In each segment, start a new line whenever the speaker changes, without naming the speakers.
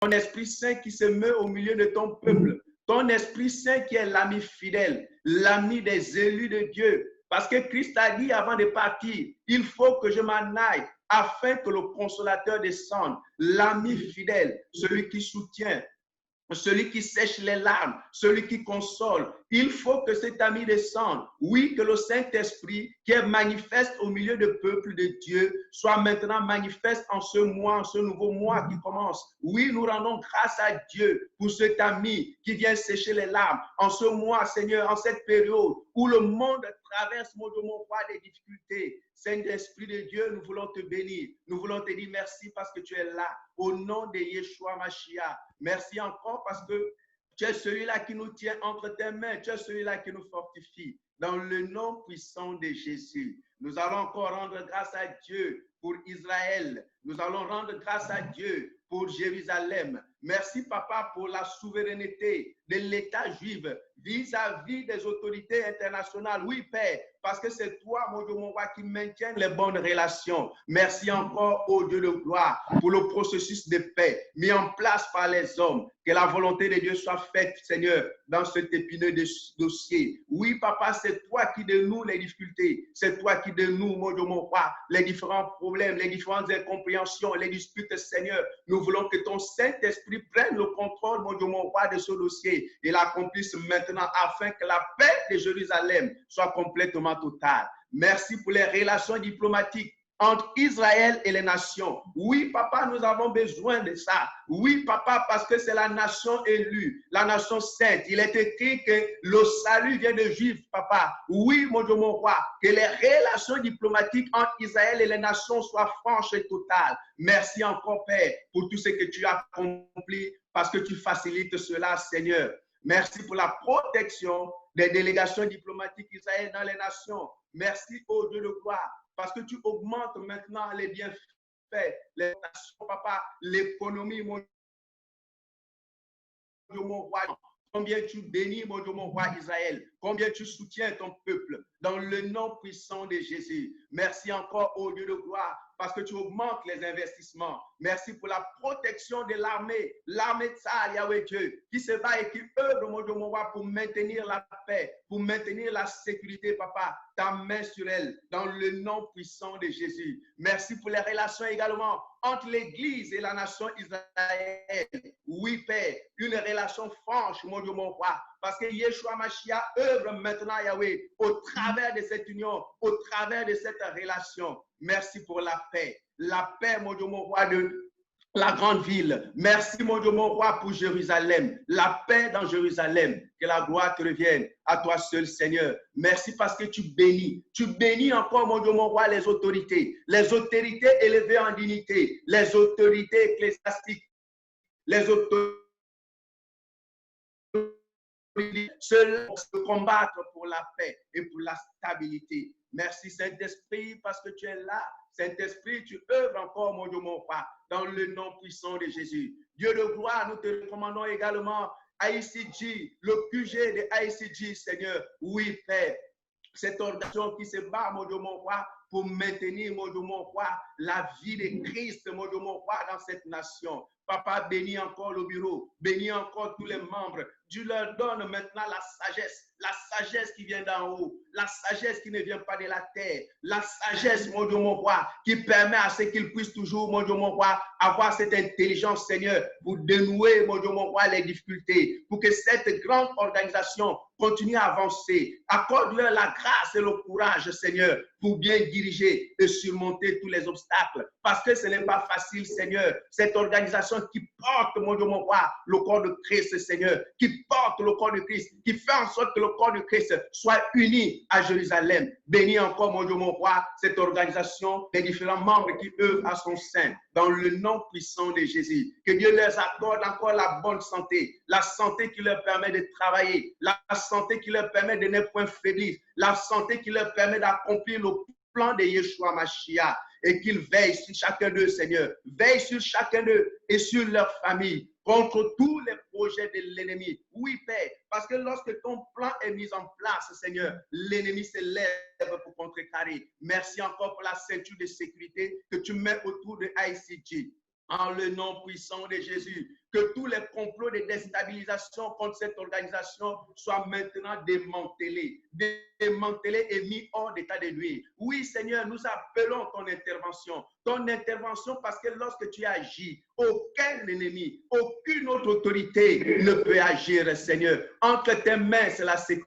ton Esprit Saint qui se meut au milieu de ton peuple, ton Esprit Saint qui est l'ami fidèle, l'ami des élus de Dieu. Parce que Christ a dit avant de partir, il faut que je m'en aille afin que le consolateur descende, l'ami fidèle, celui qui soutient, celui qui sèche les larmes, celui qui console. Il faut que cet ami descende. Oui, que le Saint-Esprit qui est manifeste au milieu du peuple de Dieu soit maintenant manifeste en ce mois, en ce nouveau mois qui commence. Oui, nous rendons grâce à Dieu pour cet ami qui vient sécher les larmes en ce mois, Seigneur, en cette période où le monde traverse, mon Dieu, mon roi, des difficultés. Saint-Esprit de Dieu, nous voulons te bénir. Nous voulons te dire merci parce que tu es là. Au nom de Yeshua Mashiach. Merci encore parce que tu es celui-là qui nous tient entre tes mains. Tu es celui-là qui nous fortifie. Dans le nom puissant de Jésus, nous allons encore rendre grâce à Dieu pour Israël. Nous allons rendre grâce à Dieu pour Jérusalem. Merci, Papa, pour la souveraineté de l'État juif vis-à-vis des autorités internationales. Oui, Père, parce que c'est toi, mon Dieu, mon roi, qui maintiens les bonnes relations. Merci encore, ô Dieu de gloire, pour le processus de paix mis en place par les hommes. Que la volonté de Dieu soit faite, Seigneur, dans cet épineux dossier. Oui, Papa, c'est toi qui dénoues les difficultés. C'est toi qui dénoues, mon Dieu, mon roi, les différents problèmes, les différentes incompréhensions, les disputes, Seigneur. Nous voulons que ton Saint-Esprit prenne le contrôle, mon Dieu, mon roi, de ce dossier et l'accomplisse maintenant afin que la paix de Jérusalem soit complètement totale. Merci pour les relations diplomatiques entre Israël et les nations. Oui, Papa, nous avons besoin de ça. Oui, Papa, parce que c'est la nation élue, la nation sainte. Il est écrit que le salut vient de Juifs, Papa. Oui, mon Dieu, mon roi, que les relations diplomatiques entre Israël et les nations soient franches et totales. Merci encore, Père, pour tout ce que tu as accompli, parce que tu facilites cela, Seigneur. Merci pour la protection des délégations diplomatiques d'Israël dans les nations. Merci, ô Dieu de gloire, parce que tu augmentes maintenant les bienfaits, les nations, Papa, l'économie, mon Dieu, mon roi. Combien tu bénis, mon Dieu, mon roi Israël. Combien tu soutiens ton peuple dans le nom puissant de Jésus. Merci encore, ô Dieu de gloire, parce que tu augmentes les investissements. Merci pour la protection de l'armée de Sahel, Yahweh Dieu, qui se bat et qui œuvre, mon Dieu, mon roi, pour maintenir la paix, pour maintenir la sécurité, Papa. Ta main sur elle, dans le nom puissant de Jésus. Merci pour les relations également entre l'Église et la nation Israël. Oui, Père, une relation franche, mon Dieu, mon roi, parce que Yeshua Mashiach œuvre maintenant, Yahweh, au travers de cette union, au travers de cette relation. Merci pour la paix, mon Dieu, mon roi, de la grande ville. Merci, mon Dieu, mon roi, pour Jérusalem. La paix dans Jérusalem. Que la gloire te revienne à toi seul, Seigneur. Merci parce que tu bénis. Tu bénis encore, mon Dieu, mon roi, les autorités élevées en dignité, les autorités ecclésiastiques, les autorités seuls se combattre pour la paix et pour la stabilité. Merci, Saint-Esprit, parce que tu es là. Saint-Esprit, tu œuvres encore, mon Dieu, mon roi, dans le nom puissant de Jésus. Dieu de gloire, nous te recommandons également ICG, le QG de ICG, Seigneur. Oui, Père, cette organisation qui se bat, mon Dieu, mon roi, pour maintenir, mon Dieu, mon roi, la vie de Christ, mon Dieu, mon roi, dans cette nation. Papa, bénis encore le bureau, bénis encore tous les membres. Dieu leur donne maintenant la sagesse qui vient d'en haut, la sagesse qui ne vient pas de la terre, la sagesse, mon Dieu, mon roi, qui permet à ce qu'ils puissent toujours, mon Dieu, mon roi, avoir cette intelligence, Seigneur, pour dénouer, mon Dieu, mon roi, les difficultés, pour que cette grande organisation continue à avancer. Accorde-leur la grâce et le courage, Seigneur, pour bien diriger et surmonter tous les obstacles. Parce que ce n'est pas facile, Seigneur. Cette organisation qui porte, mon Dieu, mon roi, le corps de Christ, Seigneur, qui porte le corps de Christ, qui fait en sorte que le corps de Christ soit uni à Jérusalem. Bénis encore, mon Dieu, mon roi, cette organisation, les différents membres qui œuvrent à son sein, dans le nom puissant de Jésus. Que Dieu leur accorde encore la bonne santé, la santé qui leur permet de travailler, la santé qui leur permet de ne point faiblir, la santé qui leur permet d'accomplir le plan de Yeshua Mashiach, et qu'ils veillent sur chacun d'eux, Seigneur. Veille sur chacun d'eux et sur leur famille contre tous les projets de l'ennemi. Oui, Père, parce que lorsque ton plan est mis en place, Seigneur, l'ennemi se lève pour contrecarrer. Merci encore pour la ceinture de sécurité que tu mets autour de ICG. en le nom puissant de Jésus. Que tous les complots de déstabilisation contre cette organisation soient maintenant démantelés et mis hors d'état de nuire. Oui, Seigneur, nous appelons ton intervention. Ton intervention parce que lorsque tu agis, aucun ennemi, aucune autre autorité ne peut agir, Seigneur. Entre tes mains, c'est la sécurité.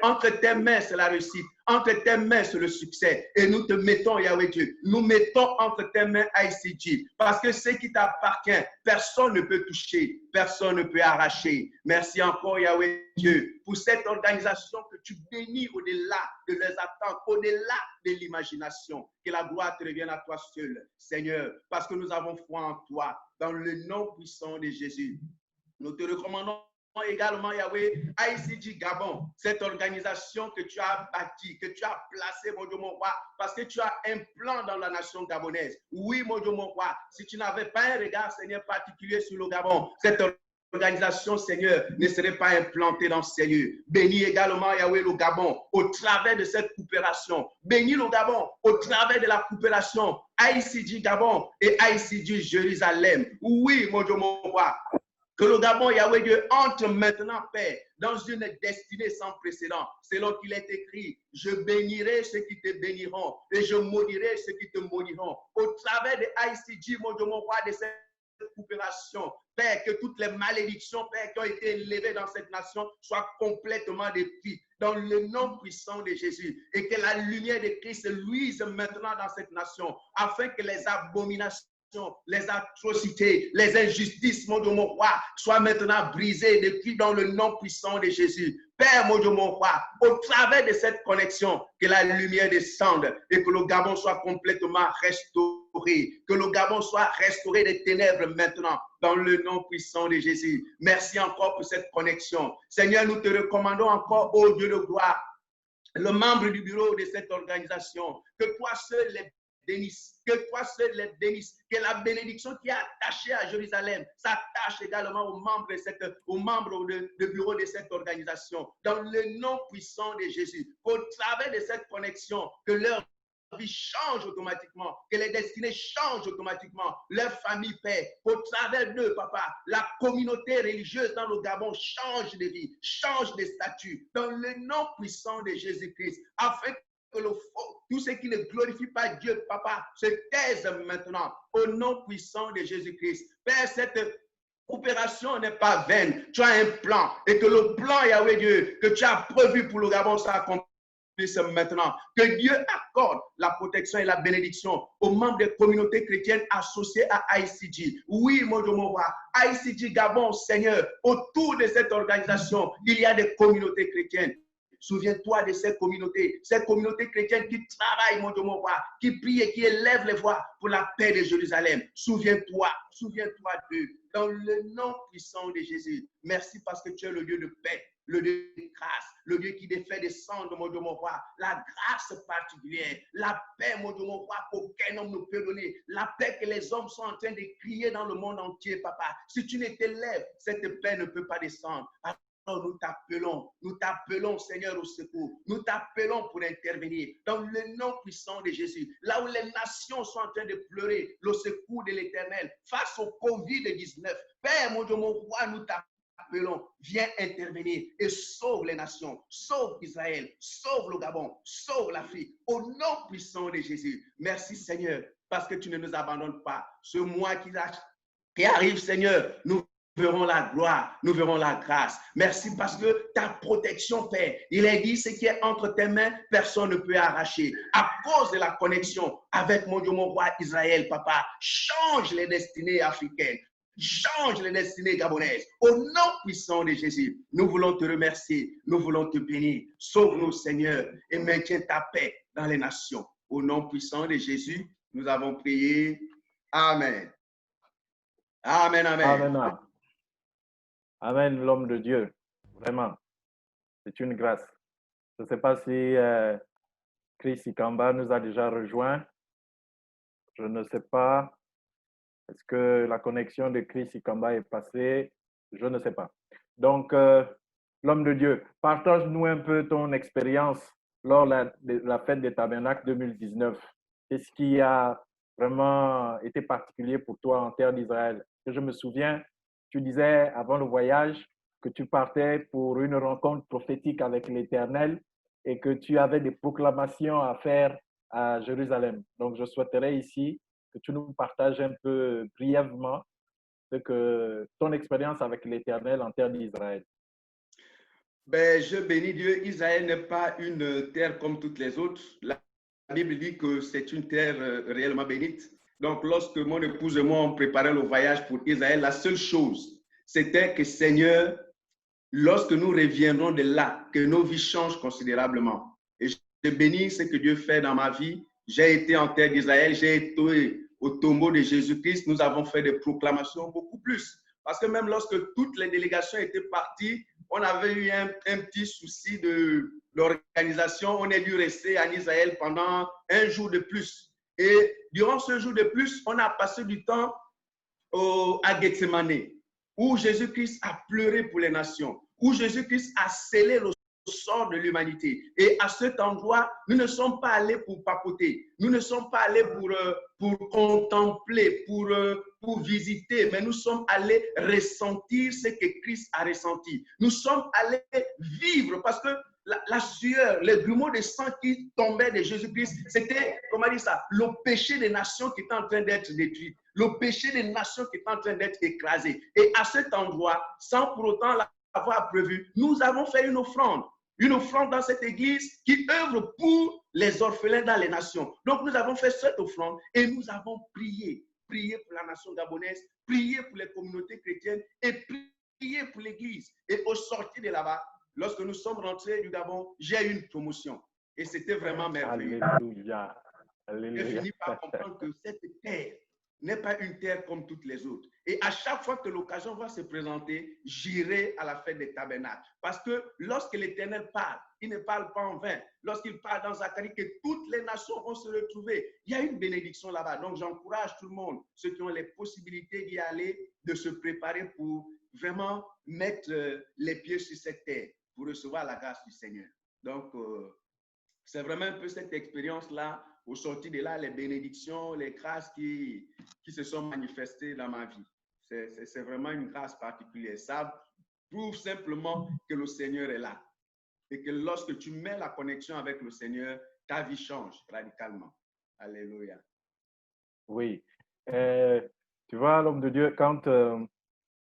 Entre tes mains, c'est la réussite. Entre tes mains, c'est le succès. Et nous te mettons, Yahweh Dieu, nous mettons entre tes mains ICG. Parce que ce qui t'appartient, personne ne peut toucher, personne ne peut arracher. Merci encore, Yahweh Dieu, pour cette organisation que tu bénis au-delà de leurs attentes, au-delà de l'imagination. Que la gloire te revienne à toi seul, Seigneur, parce que nous avons foi en toi, dans le nom puissant de Jésus. Nous te recommandons également, Yahweh, ICG Gabon, cette organisation que tu as bâtie, que tu as placée, mon Dieu, mon roi, parce que tu as un plan dans la nation gabonaise. Oui, mon Dieu, mon roi, si tu n'avais pas un regard, Seigneur, particulier sur le Gabon, cette organisation, Seigneur, ne serait pas implantée dans ces lieux. Bénis également, Yahweh, le Gabon, au travers de cette coopération. Bénis le Gabon, au travers de la coopération ICG Gabon et ICG Jérusalem. Oui, mon Dieu, mon roi, que le Gabon, Yahweh Dieu, entre maintenant, Père, dans une destinée sans précédent. Selon qu'il est écrit, je bénirai ceux qui te béniront et je maudirai ceux qui te maudiront. Au travers de ICG, mon Dieu, mon roi, de cette coopération, Père, que toutes les malédictions, Père, qui ont été élevées dans cette nation soient complètement détruites dans le nom puissant de Jésus et que la lumière de Christ luise maintenant dans cette nation afin que les abominations, les atrocités, les injustices, mon Dieu, mon roi, soient maintenant brisées depuis dans le nom puissant de Jésus. Père, mon Dieu, mon roi, au travers de cette connexion, que la lumière descende et que le Gabon soit complètement restauré, que le Gabon soit restauré des ténèbres maintenant, dans le nom puissant de Jésus. Merci encore pour cette connexion. Seigneur, nous te recommandons encore, ô Dieu de gloire, le membre du bureau de cette organisation, que toi seul les bénisse, que toi seul les bénisse, que la bénédiction qui est attachée à Jérusalem s'attache également aux membres de bureau de cette organisation, dans le nom puissant de Jésus, qu'au travers de cette connexion, que leur vie change automatiquement, que les destinées changent automatiquement, leur famille paix, qu'au travers d'eux, papa, la communauté religieuse dans le Gabon change de vie, change de statut, dans le nom puissant de Jésus-Christ, afin que le faux, tout ce qui ne glorifie pas Dieu, papa, se taise maintenant, au nom puissant de Jésus-Christ. Père, cette coopération n'est pas vaine, tu as un plan, et que le plan, Yahweh Dieu, que tu as prévu pour le Gabon, ça accomplit maintenant. Que Dieu accorde la protection et la bénédiction aux membres des communautés chrétiennes associées à ICG. Oui, mon Dieu, mon roi, ICG Gabon, Seigneur, autour de cette organisation, il y a des communautés chrétiennes. Souviens-toi de cette communauté chrétienne qui travaille, mon Dieu, mon roi, qui prie et qui élève les voix pour la paix de Jérusalem. Souviens-toi d'eux, dans le nom puissant de Jésus. Merci parce que tu es le Dieu de paix, le Dieu de grâce, le Dieu qui défait descendre, mon Dieu, mon roi, la grâce particulière, la paix, mon Dieu, mon roi, qu'aucun homme ne peut donner, la paix que les hommes sont en train de crier dans le monde entier, papa. Si tu ne t'élèves, cette paix ne peut pas descendre. Alors nous t'appelons, Seigneur, au secours. Nous t'appelons pour intervenir dans le nom puissant de Jésus. Là où les nations sont en train de pleurer le secours de l'Éternel face au Covid-19. Père, mon Dieu, mon roi, nous t'appelons. Viens intervenir et sauve les nations, sauve Israël, sauve le Gabon, sauve l'Afrique. Au nom puissant de Jésus. Merci, Seigneur, parce que tu ne nous abandonnes pas. Ce mois qui arrive, Seigneur, nous verrons la gloire, nous verrons la grâce. Merci parce que ta protection, Père, il est dit, ce qui est entre tes mains, personne ne peut arracher. À cause de la connexion avec mon Dieu, mon roi Israël, papa, change les destinées africaines, change les destinées gabonaises. Au nom puissant de Jésus, nous voulons te remercier, nous voulons te bénir. Sauve-nous, Seigneur, et maintiens ta paix dans les nations. Au nom puissant de Jésus, nous avons prié. Amen. Amen, amen.
Amen. Amen, l'homme de Dieu. Vraiment, c'est une grâce. Je ne sais pas si Chris Ikamba nous a déjà rejoint. Je ne sais pas. Est-ce que la connexion de Chris Ikamba est passée? Je ne sais pas. Donc, l'homme de Dieu, partage-nous un peu ton expérience lors de la fête des tabernacles 2019. Qu'est-ce qui a vraiment été particulier pour toi en terre d'Israël? Je me souviens, tu disais avant le voyage que tu partais pour une rencontre prophétique avec l'Éternel et que tu avais des proclamations à faire à Jérusalem. Donc, je souhaiterais ici que tu nous partages un peu brièvement ton expérience avec l'Éternel en terre d'Israël.
Ben, je bénis Dieu. Israël n'est pas une terre comme toutes les autres. La Bible dit que c'est une terre réellement bénite. Donc, lorsque mon épouse et moi on préparait le voyage pour Israël, la seule chose, c'était que Seigneur, lorsque nous reviendrons de là, que nos vies changent considérablement. Et je bénis ce que Dieu fait dans ma vie. J'ai été en terre d'Israël, j'ai été au tombeau de Jésus-Christ. Nous avons fait des proclamations beaucoup plus. Parce que même lorsque toutes les délégations étaient parties, on avait eu un petit souci d'organisation. On a dû rester en Israël pendant un jour de plus. Et durant ce jour de plus, on a passé du temps à Gethsemane, où Jésus-Christ a pleuré pour les nations, où Jésus-Christ a scellé le sort de l'humanité. Et à cet endroit, nous ne sommes pas allés pour papoter, nous ne sommes pas allés pour contempler, pour visiter, mais nous sommes allés ressentir ce que Christ a ressenti. Nous sommes allés vivre parce que la sueur, les grumeaux de sang qui tombaient de Jésus-Christ, c'était, comment dire ça, le péché des nations qui était en train d'être détruit, le péché des nations qui était en train d'être écrasé. Et à cet endroit, sans pour autant l'avoir prévu, nous avons fait une offrande dans cette église qui œuvre pour les orphelins dans les nations. Donc nous avons fait cette offrande et nous avons prié pour la nation gabonaise, prié pour les communautés chrétiennes et prié pour l'église. Et au sortir de là-bas, lorsque nous sommes rentrés du Gabon, j'ai eu une promotion. Et c'était vraiment merveilleux.
Alléluia. Alléluia.
J'ai fini par comprendre que cette terre n'est pas une terre comme toutes les autres. Et à chaque fois que l'occasion va se présenter, j'irai à la fête des tabernacles. Parce que lorsque l'Éternel parle, il ne parle pas en vain. Lorsqu'il parle dans Zacharie que toutes les nations vont se retrouver, il y a une bénédiction là-bas. Donc j'encourage tout le monde, ceux qui ont les possibilités d'y aller, de se préparer pour vraiment mettre les pieds sur cette terre, pour recevoir la grâce du Seigneur. Donc, c'est vraiment un peu cette expérience-là, au sortir de là, les bénédictions, les grâces qui se sont manifestées dans ma vie. C'est vraiment une grâce particulière. Ça prouve simplement que le Seigneur est là. Et que lorsque tu mets la connexion avec le Seigneur, ta vie change radicalement. Alléluia.
Oui. Tu vois, l'homme de Dieu, quand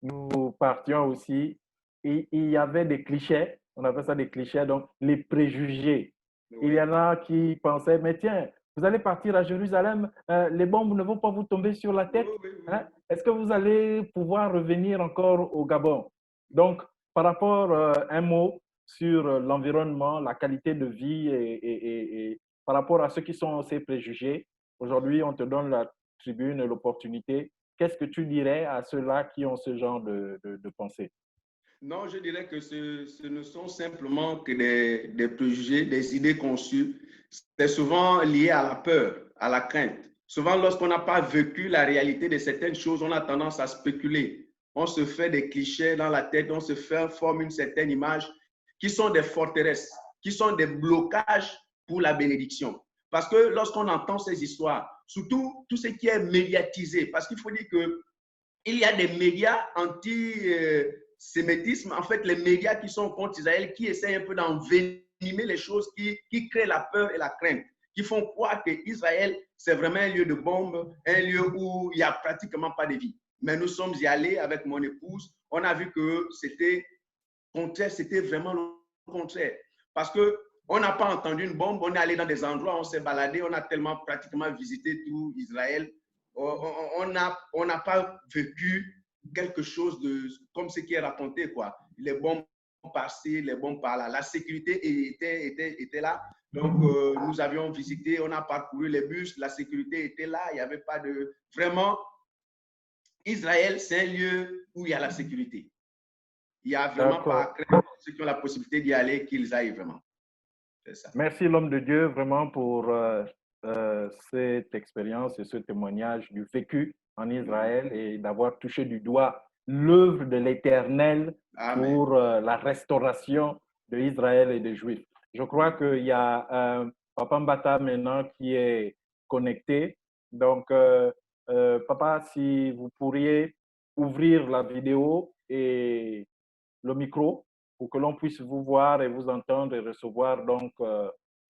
nous partions aussi, il y avait des clichés, on appelle ça des clichés, donc les préjugés.
Oui.
Il y en a qui pensaient, mais tiens, vous allez partir à Jérusalem, les bombes ne vont pas vous tomber sur la tête.
Oui.
Hein? Est-ce que vous allez pouvoir revenir encore au Gabon? Donc, par rapport à un mot sur l'environnement, la qualité de vie et par rapport à ceux qui sont ces préjugés, aujourd'hui, on te donne la tribune et l'opportunité. Qu'est-ce que tu dirais à ceux-là qui ont ce genre de pensée?
Non, je dirais que ce ne sont simplement que des préjugés, des idées conçues. C'est souvent lié à la peur, à la crainte. Souvent, lorsqu'on n'a pas vécu la réalité de certaines choses, on a tendance à spéculer. On se fait des clichés dans la tête, on se forme une certaine image qui sont des forteresses, qui sont des blocages pour la bénédiction. Parce que lorsqu'on entend ces histoires, surtout tout ce qui est médiatisé, parce qu'il faut dire qu'il y a des médias anti-sémitisme, en fait, les médias qui sont contre Israël, qui essayent un peu d'envenimer les choses, qui créent la peur et la crainte, qui font croire que Israël, c'est vraiment un lieu de bombe, un lieu où il n'y a pratiquement pas de vie. Mais nous sommes y allés avec mon épouse, on a vu que c'était contraire, c'était vraiment le contraire. Parce qu'on n'a pas entendu une bombe, on est allé dans des endroits, on s'est baladé, on a tellement pratiquement visité tout Israël. On n'a pas vécu quelque chose de comme ce qui est raconté, quoi. Les bombes par-ci, les bombes par-là. La sécurité était là. Donc, nous avions visité, on a parcouru les bus, la sécurité était là, il n'y avait pas de... Vraiment, Israël, c'est un lieu où il y a la sécurité. Il n'y a vraiment pas à craindre ceux qui ont la possibilité d'y aller, qu'ils aillent vraiment. C'est ça.
Merci l'homme de Dieu vraiment pour cette expérience et ce témoignage du vécu en Israël et d'avoir touché du doigt l'œuvre de l'Éternel pour la restauration d'Israël et des Juifs. Je crois qu'il y a Papa Mbata maintenant qui est connecté. Donc, papa, si vous pourriez ouvrir la vidéo et le micro pour que l'on puisse vous voir et vous entendre et recevoir donc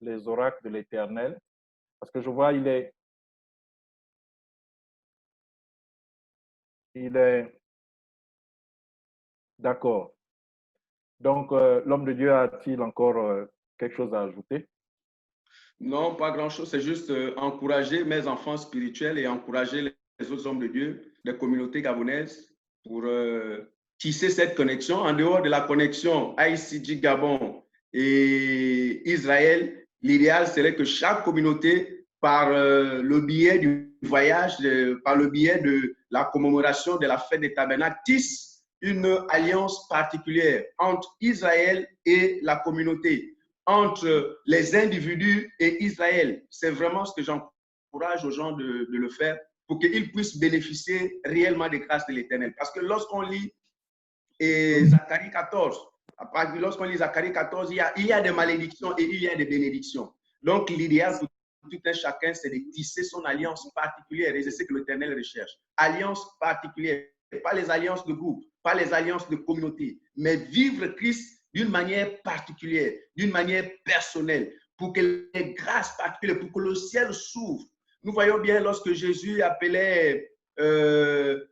les oracles de l'Éternel. Parce que je vois, il est d'accord. Donc, l'homme de Dieu a-t-il encore quelque chose à ajouter?
Non, pas grand-chose. C'est juste encourager mes enfants spirituels et encourager les autres hommes de Dieu, les communautés gabonaises, pour tisser cette connexion. En dehors de la connexion ICG Gabon et Israël, l'idéal serait que chaque communauté, par le biais du voyage, par le biais de la commémoration de la fête des tabernacles, tisse une alliance particulière entre Israël et la communauté, entre les individus et Israël. C'est vraiment ce que j'encourage aux gens de le faire pour qu'ils puissent bénéficier réellement des grâces de l'Éternel. Parce que lorsqu'on lit Zacharie 14, lorsqu'on lit Zacharie 14, il y a des malédictions et il y a des bénédictions. Donc, l'idéal pour tout un chacun, c'est de tisser son alliance particulière. Et c'est ce que l'Éternel recherche. Alliance particulière, pas les alliances de groupe, pas les alliances de communauté, mais vivre Christ d'une manière particulière, d'une manière personnelle, pour que les grâces particulières, pour que le ciel s'ouvre. Nous voyons bien lorsque Jésus appelait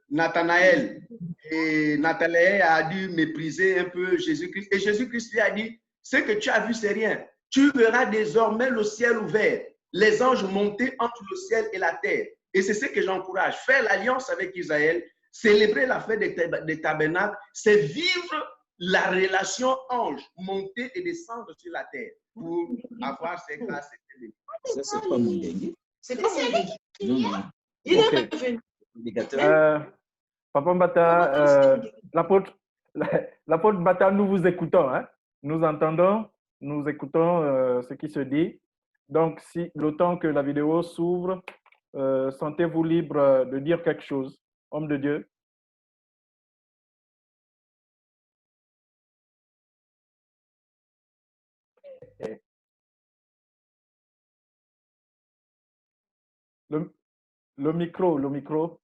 Nathanaël, et Nathanaël a dû mépriser un peu Jésus-Christ. Et Jésus-Christ lui a dit, ce que tu as vu, c'est rien. Tu verras désormais le ciel ouvert, les anges monter entre le ciel et la terre. Et c'est ce que j'encourage. Faire l'alliance avec Israël, célébrer la fête des tabernacles, c'est vivre la relation ange, monter et descendre sur la terre pour avoir ces grâces.
Ça, c'est pas mon dengue.
C'est pas mon dengue.
Non, non.
Il est
Ok.
revenu.
Papa Mbata, l'apôtre Mbata, nous vous écoutons. Hein? Nous entendons, nous écoutons ce qui se dit. Donc, si le temps que la vidéo s'ouvre, sentez-vous libre de dire quelque chose, homme de Dieu. Le micro.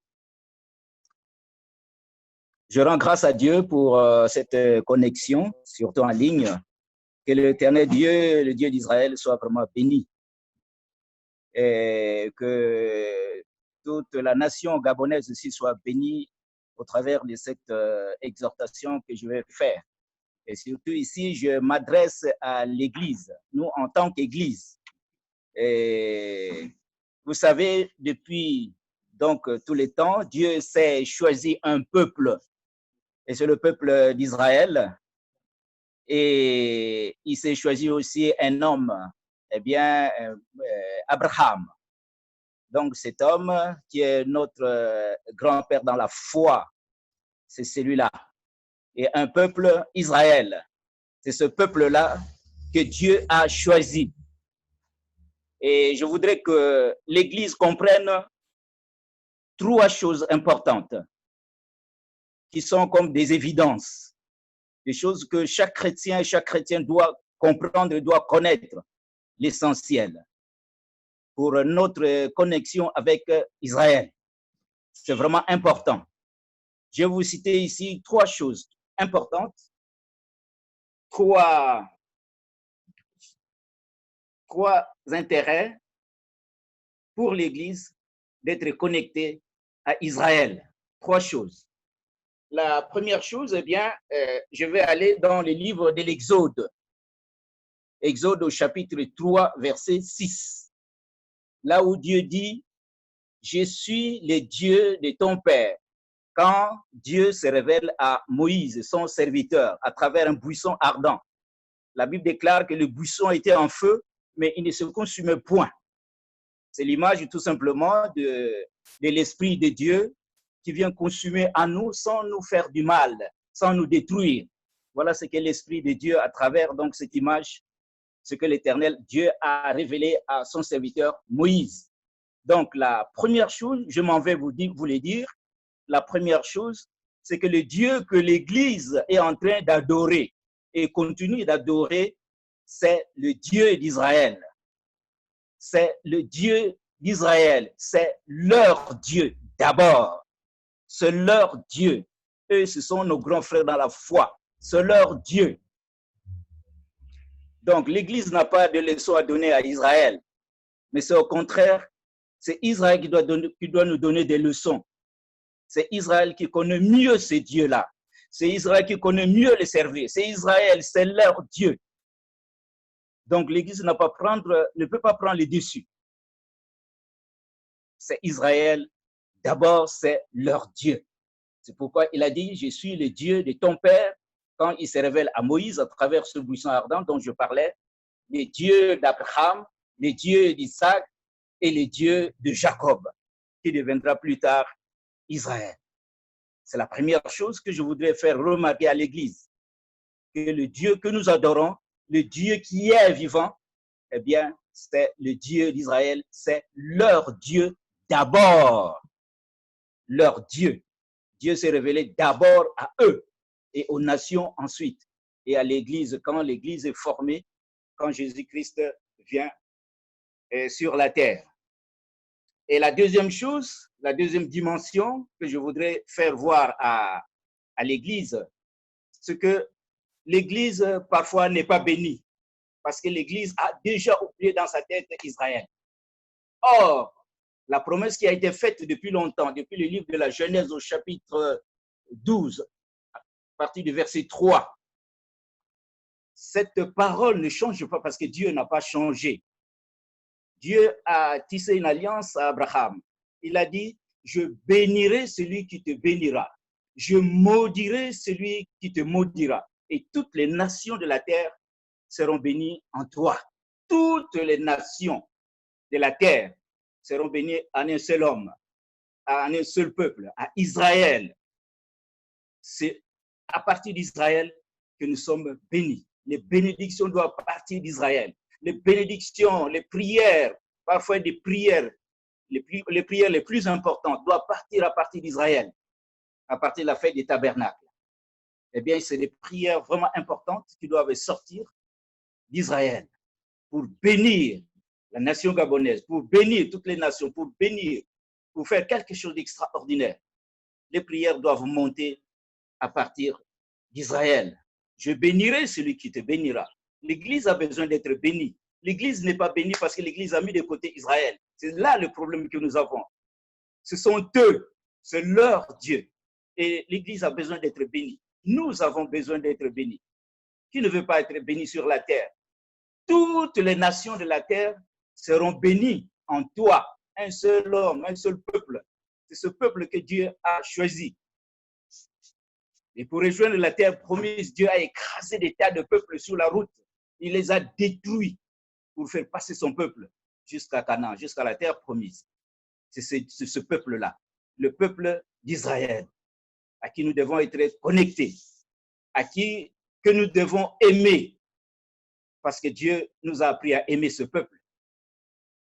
Je rends grâce à Dieu pour cette connexion, surtout en ligne. Que l'Éternel Dieu, le Dieu d'Israël, soit vraiment béni. Et que toute la nation gabonaise aussi soit bénie au travers de cette exhortation que je vais faire. Et surtout ici, je m'adresse à l'Église, nous en tant qu'Église. Et vous savez, depuis donc tous les temps, Dieu s'est choisi un peuple, et c'est le peuple d'Israël. Et il s'est choisi aussi un homme, eh bien, Abraham. Donc cet homme qui est notre grand-père dans la foi, c'est celui-là. Et un peuple, Israël, c'est ce peuple-là que Dieu a choisi. Et je voudrais que l'Église comprenne trois choses importantes qui sont comme des évidences, des choses que chaque chrétien doit comprendre, doit connaître, l'essentiel pour notre connexion avec Israël. C'est vraiment important. Je vais vous citer ici trois choses importantes, trois intérêts pour l'Église d'être connectée à Israël. Trois choses. La première chose, eh bien, je vais aller dans le livre de l'Exode. Exode au chapitre 3, verset 6. Là où Dieu dit, « Je suis le Dieu de ton père ». Quand Dieu se révèle à Moïse, son serviteur, à travers un buisson ardent, la Bible déclare que le buisson était en feu, mais il ne se consumait point. C'est l'image tout simplement de l'Esprit de Dieu qui vient consumer en nous sans nous faire du mal, sans nous détruire. Voilà ce que l'Esprit de Dieu, à travers donc cette image, ce que l'Éternel Dieu a révélé à son serviteur Moïse. Donc la première chose, je m'en vais vous le dire, la première chose, c'est que le Dieu que l'Église est en train d'adorer et continue d'adorer, c'est le Dieu d'Israël. C'est le Dieu d'Israël, c'est leur Dieu d'abord. C'est leur Dieu. Eux, ce sont nos grands frères dans la foi. C'est leur Dieu. Donc, l'Église n'a pas de leçon à donner à Israël. Mais c'est au contraire, c'est Israël qui doit nous donner des leçons. C'est Israël qui connaît mieux ces dieux-là. C'est Israël qui connaît mieux les servir. C'est Israël, c'est leur Dieu. Donc, l'Église ne peut pas prendre les dessus. C'est Israël, d'abord, c'est leur Dieu. C'est pourquoi il a dit, je suis le Dieu de ton père, quand il se révèle à Moïse à travers ce buisson ardent dont je parlais, le Dieu d'Abraham, le Dieu d'Isaac et le Dieu de Jacob, qui deviendra plus tard Israël. C'est la première chose que je voudrais faire remarquer à l'Église, que le Dieu que nous adorons, le Dieu qui est vivant, eh bien, c'est le Dieu d'Israël, c'est leur Dieu d'abord. Leur Dieu. Dieu s'est révélé d'abord à eux et aux nations ensuite. Et à l'Église, quand l'Église est formée, quand Jésus-Christ vient sur la terre. Et la deuxième chose, la deuxième dimension que je voudrais faire voir à l'Église, c'est que l'Église parfois n'est pas bénie parce que l'Église a déjà oublié dans sa tête Israël. Or, la promesse qui a été faite depuis longtemps, depuis le livre de la Genèse au chapitre 12, à partir du verset 3, cette parole ne change pas parce que Dieu n'a pas changé. Dieu a tissé une alliance à Abraham. Il a dit, je bénirai celui qui te bénira. Je maudirai celui qui te maudira. Et toutes les nations de la terre seront bénies en toi. Toutes les nations de la terre seront bénies en un seul homme, à un seul peuple, à Israël. C'est à partir d'Israël que nous sommes bénis. Les bénédictions doivent partir d'Israël. Les bénédictions, les prières, parfois des prières, les prières les plus importantes doivent partir à partir d'Israël, à partir de la fête des tabernacles. Eh bien, c'est des prières vraiment importantes qui doivent sortir d'Israël pour bénir la nation gabonaise, pour bénir toutes les nations, pour bénir, pour faire quelque chose d'extraordinaire. Les prières doivent monter à partir d'Israël. Je bénirai celui qui te bénira. L'Église a besoin d'être bénie. L'Église n'est pas bénie parce que l'Église a mis de côté Israël. C'est là le problème que nous avons. Ce sont eux, c'est leur Dieu. Et l'Église a besoin d'être bénie. Nous avons besoin d'être bénis. Qui ne veut pas être béni sur la terre? Toutes les nations de la terre seront bénies en toi. Un seul homme, un seul peuple. C'est ce peuple que Dieu a choisi. Et pour rejoindre la terre promise, Dieu a écrasé des tas de peuples sur la route. Il les a détruits pour faire passer son peuple jusqu'à Canaan, jusqu'à la terre promise. C'est ce peuple-là, le peuple d'Israël, à qui nous devons être connectés, à qui que nous devons aimer, parce que Dieu nous a appris à aimer ce peuple.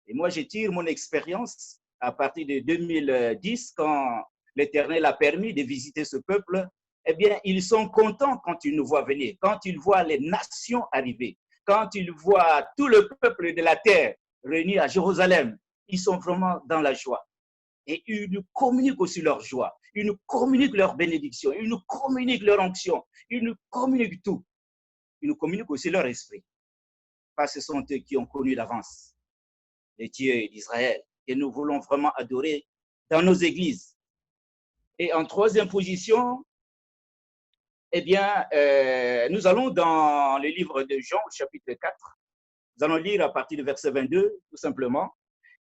Et moi, je tire mon expérience à partir de 2010, quand l'Éternel a permis de visiter ce peuple. Eh bien, ils sont contents quand ils nous voient venir, quand ils voient les nations arriver, quand ils voient tout le peuple de la terre réuni à Jérusalem. Ils sont vraiment dans la joie. Et ils nous communiquent aussi leur joie. Ils nous communiquent leur bénédiction. Ils nous communiquent leur onction. Ils nous communiquent tout. Ils nous communiquent aussi leur esprit. Parce que ce sont eux qui ont connu d'avance les dieux d'Israël. Et nous voulons vraiment adorer dans nos églises. Et en troisième position, eh bien, nous allons dans le livre de Jean, chapitre 4. Nous allons lire à partir du verset 22, tout simplement.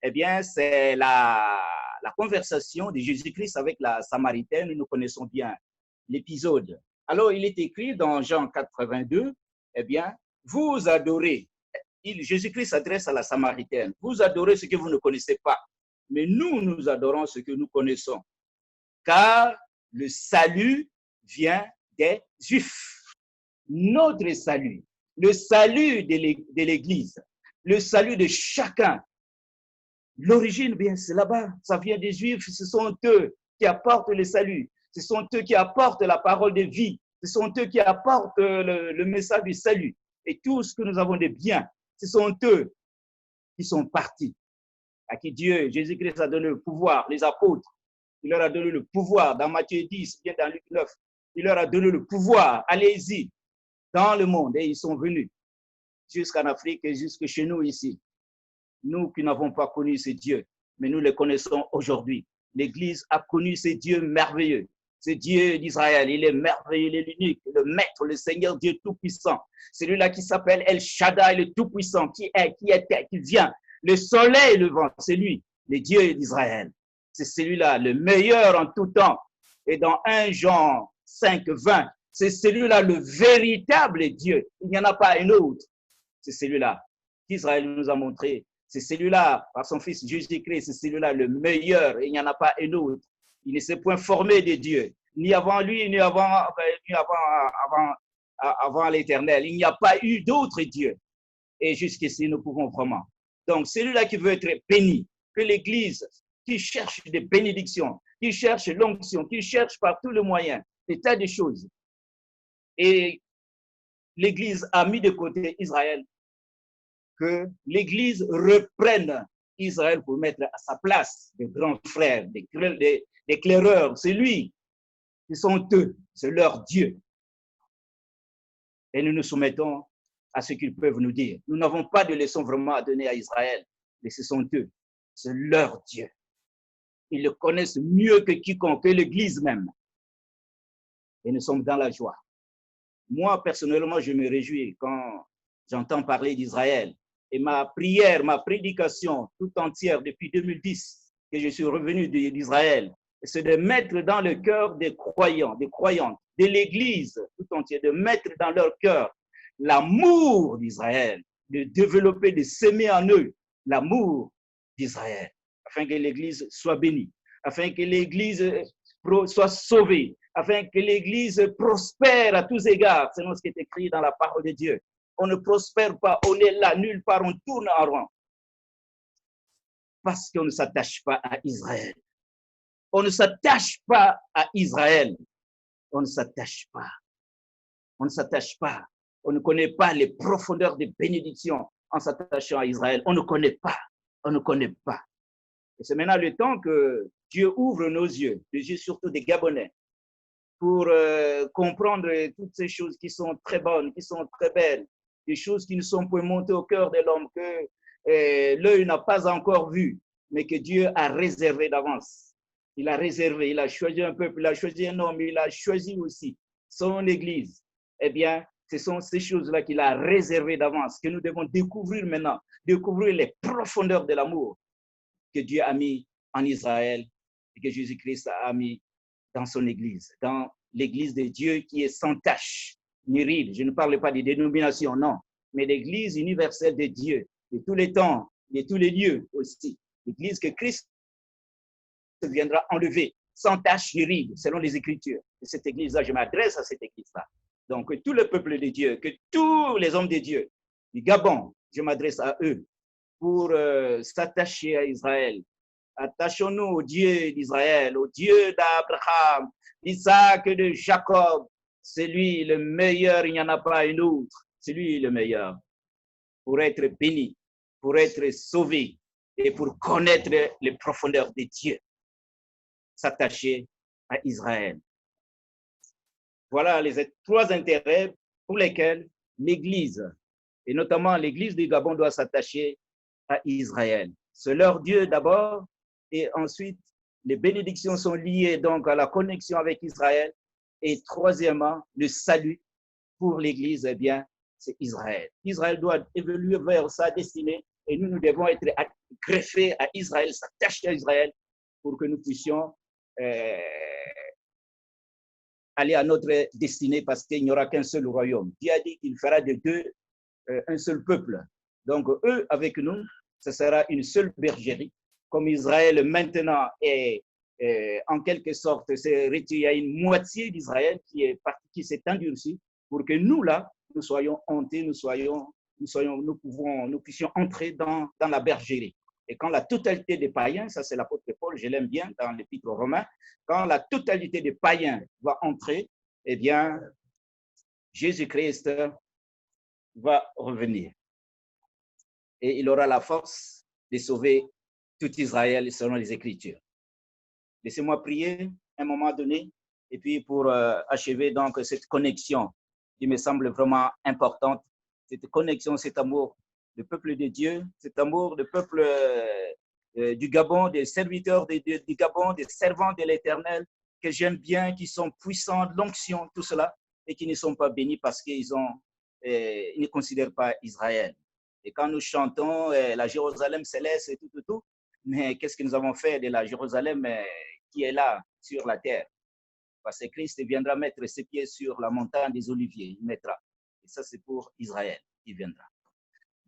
Eh bien, c'est la conversation de Jésus-Christ avec la Samaritaine. Nous connaissons bien l'épisode. Alors, il est écrit dans Jean 4, 22, eh bien, vous adorez. Jésus-Christ s'adresse à la Samaritaine. Vous adorez ce que vous ne connaissez pas. Mais nous, nous adorons ce que nous connaissons. Car le salut vient des Juifs. Notre salut, le salut de l'Église, le salut de chacun. L'origine, bien, c'est là-bas. Ça vient des Juifs. Ce sont eux qui apportent le salut. Ce sont eux qui apportent la parole de vie. Ce sont eux qui apportent le message du salut. Et tout ce que nous avons de bien, ce sont eux qui sont partis. à qui Dieu, Jésus-Christ a donné le pouvoir, les apôtres, il leur a donné le pouvoir dans Matthieu 10, bien dans Luc 9, il leur a donné le pouvoir, allez-y dans le monde et ils sont venus jusqu'en Afrique et jusque chez nous ici. Nous qui n'avons pas connu ce Dieu, mais nous le connaissons aujourd'hui. L'Église a connu ce Dieu merveilleux, ce Dieu d'Israël. Il est merveilleux, il est l'unique, le Maître, le Seigneur Dieu Tout-Puissant. Celui-là qui s'appelle El Shaddai, le Tout-Puissant, qui vient. Le soleil et le vent, c'est lui, le Dieu d'Israël. C'est celui-là, le meilleur en tout temps. Et dans 1 Jean 5, 20, c'est celui-là le véritable Dieu. Il n'y en a pas un autre. C'est celui-là qu'Israël nous a montré. C'est celui-là, par son Fils Jésus-Christ, c'est celui-là le meilleur. Il n'y en a pas un autre. Il ne s'est point formé de Dieu, ni avant lui, ni avant l'Éternel. Il n'y a pas eu d'autre Dieu. Et jusqu'ici, nous pouvons vraiment. Donc, celui-là qui veut être béni, que l'Église, qui cherche des bénédictions, qui cherche l'onction, qui cherche par tous les moyens, des tas de choses. Et l'Église a mis de côté Israël, que l'Église reprenne Israël pour mettre à sa place des grands frères, des claireurs. C'est lui, ce sont eux, c'est leur Dieu. Et nous nous soumettons à ce qu'ils peuvent nous dire. Nous n'avons pas de leçon vraiment à donner à Israël, mais ce sont eux, c'est leur Dieu. Ils le connaissent mieux que quiconque, que l'Église même. Et nous sommes dans la joie. Moi, personnellement, je me réjouis quand j'entends parler d'Israël. Et ma prière, ma prédication tout entière depuis 2010, que je suis revenu d'Israël, c'est de mettre dans le cœur des croyants, des croyantes, de l'Église tout entière, de mettre dans leur cœur l'amour d'Israël, de développer, de s'aimer en eux l'amour d'Israël, afin que l'Église soit bénie, afin que l'Église soit sauvée, afin que l'Église prospère à tous égards, selon ce qui est écrit dans la parole de Dieu. On ne prospère pas, on est là, nulle part, on tourne en rond. Parce qu'on ne s'attache pas à Israël. On ne s'attache pas à Israël. On ne s'attache pas. On ne s'attache pas. On ne connaît pas les profondeurs des bénédictions en s'attachant à Israël. On ne connaît pas. On ne connaît pas. Et c'est maintenant le temps que Dieu ouvre nos yeux, les yeux surtout des Gabonais, pour comprendre toutes ces choses qui sont très bonnes, qui sont très belles, des choses qui ne sont pas montées au cœur de l'homme, que l'œil n'a pas encore vu, mais que Dieu a réservé d'avance. Il a réservé, il a choisi un peuple, il a choisi un homme, il a choisi aussi son Église. Eh bien, ce sont ces choses-là qu'il a réservées d'avance, que nous devons découvrir maintenant, découvrir les profondeurs de l'amour que Dieu a mis en Israël et que Jésus-Christ a mis dans son Église, dans l'Église de Dieu qui est sans tache ni ride. Je ne parle pas des dénominations, non, mais l'Église universelle de Dieu, de tous les temps, de tous les lieux aussi. L'Église que Christ viendra enlever, sans tache ni ride, selon les Écritures. Et cette Église-là, je m'adresse à cette Église-là. Donc, que tout le peuple de Dieu, que tous les hommes de Dieu, du Gabon, je m'adresse à eux pour s'attacher à Israël. Attachons-nous au Dieu d'Israël, au Dieu d'Abraham, d'Isaac et de Jacob. C'est lui le meilleur, il n'y en a pas un autre. C'est lui le meilleur pour être béni, pour être sauvé et pour connaître les profondeurs de Dieu. S'attacher à Israël. Voilà les 3 intérêts pour lesquels l'Église, et notamment l'Église du Gabon, doit s'attacher à Israël. C'est leur Dieu d'abord, et ensuite, les bénédictions sont liées donc à la connexion avec Israël. Et troisièmement, le salut pour l'Église, eh bien, c'est Israël. Israël doit évoluer vers sa destinée et nous devons être greffés à Israël, s'attacher à Israël pour que nous puissions aller à notre destinée parce qu'il n'y aura qu'un seul royaume. Dieu a dit qu'il fera de deux un seul peuple. Donc, eux, avec nous, ce sera une seule bergerie. Comme Israël maintenant est en quelque sorte, il y a une moitié d'Israël qui s'est endurcie pour que nous, là, nous soyons hantés, nous puissions entrer dans la bergerie. Et quand la totalité des païens, ça c'est l'apôtre Paul, je l'aime bien dans l'épître aux Romains, quand la totalité des païens va entrer, eh bien, Jésus-Christ va revenir. Et il aura la force de sauver tout Israël selon les Écritures. Laissez-moi prier à un moment donné, et puis pour achever donc cette connexion qui me semble vraiment importante, cette connexion, cet amour du peuple de Dieu, cet amour du peuple du Gabon, des serviteurs du Gabon, des servants de l'Éternel, que j'aime bien, qui sont puissants, l'onction, tout cela, et qui ne sont pas bénis parce qu'ils ne considèrent pas Israël. Et quand nous chantons la Jérusalem céleste et tout, mais qu'est-ce que nous avons fait de la Jérusalem qui est là, sur la terre? Parce que Christ viendra mettre ses pieds sur la montagne des Oliviers, il mettra. Et ça, c'est pour Israël qui viendra.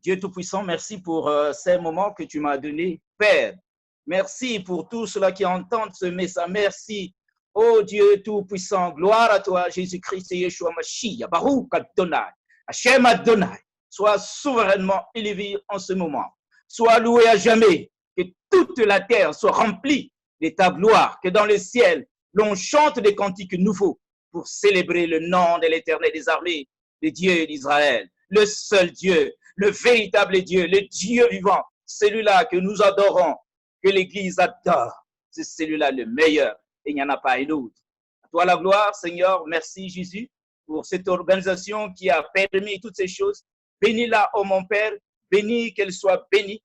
Dieu Tout-Puissant, merci pour ces moments que tu m'as donnés, Père. Merci pour tous ceux qui entendent ce message. Merci, oh Dieu Tout-Puissant. Gloire à toi, Jésus-Christ et Yeshua Mashiach. Baruch Adonai, Hashem Adonai. Sois souverainement élevé en ce moment. Sois loué à jamais. Que toute la terre soit remplie de ta gloire. Que dans le ciel, l'on chante des cantiques nouveaux pour célébrer le nom de l'Éternel des armées, le Dieu d'Israël, le seul Dieu, le véritable Dieu, le Dieu vivant, celui-là que nous adorons, que l'Église adore. C'est celui-là le meilleur et il n'y en a pas un autre. À toi la gloire, Seigneur. Merci Jésus pour cette organisation qui a permis toutes ces choses. Bénis-la, oh mon Père, bénis qu'elle soit bénie.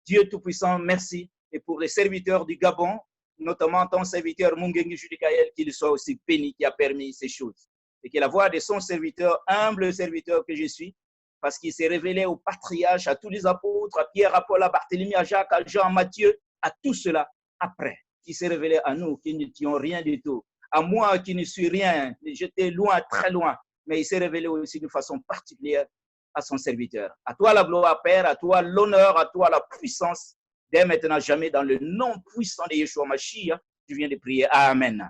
Dieu Tout-Puissant, merci. Et pour les serviteurs du Gabon, notamment ton serviteur Mungengi Judikael, qu'il soit aussi béni, qui a permis ces choses. Et que la voix de son serviteur, humble serviteur que je suis, parce qu'il s'est révélé aux patriarches, à tous les apôtres, à Pierre, à Paul, à Barthélemy, à Jacques, à Jean, à Matthieu, à tout cela après. Il s'est révélé à nous qui n'étions rien du tout. À moi qui ne suis rien, j'étais loin, très loin. Mais il s'est révélé aussi de façon particulière à son serviteur. À toi la gloire, Père, à toi l'honneur, à toi la puissance, dès maintenant jamais, dans le nom puissant de Yeshua Mashiach, je viens de prier. Amen.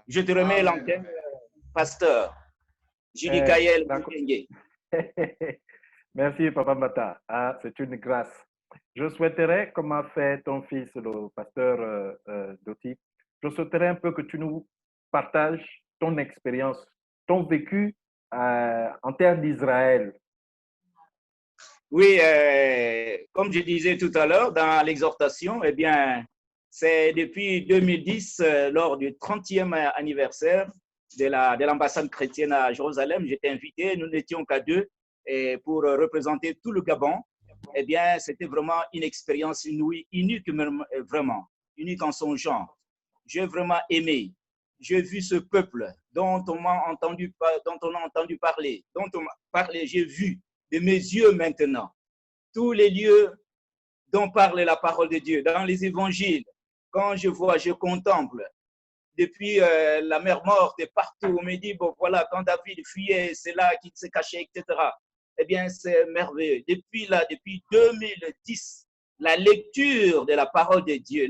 Je te remets l'antenne, pasteur. Judy Kayel.
Merci, Papa Mata. Ah, c'est une grâce. Je souhaiterais, comme a fait ton fils, le pasteur Doti, je souhaiterais un peu que tu nous partages ton expérience, ton vécu en terre d'Israël.
Oui, comme je disais tout à l'heure dans l'exhortation, eh bien, c'est depuis 2010, lors du 30e anniversaire de l'ambassade chrétienne à Jérusalem, j'étais invité, nous n'étions qu'à deux, pour représenter tout le Gabon. Eh bien, c'était vraiment une expérience unique, vraiment, unique en son genre. J'ai vraiment aimé. J'ai vu ce peuple dont on a entendu parler, j'ai vu de mes yeux maintenant tous les lieux dont parle la parole de Dieu, dans les évangiles. Quand je vois, je contemple, depuis la mer morte et partout, on me dit, bon voilà, quand David fuyait, c'est là qu'il se cachait, etc. Eh bien, c'est merveilleux. Depuis 2010, la lecture de la parole de Dieu,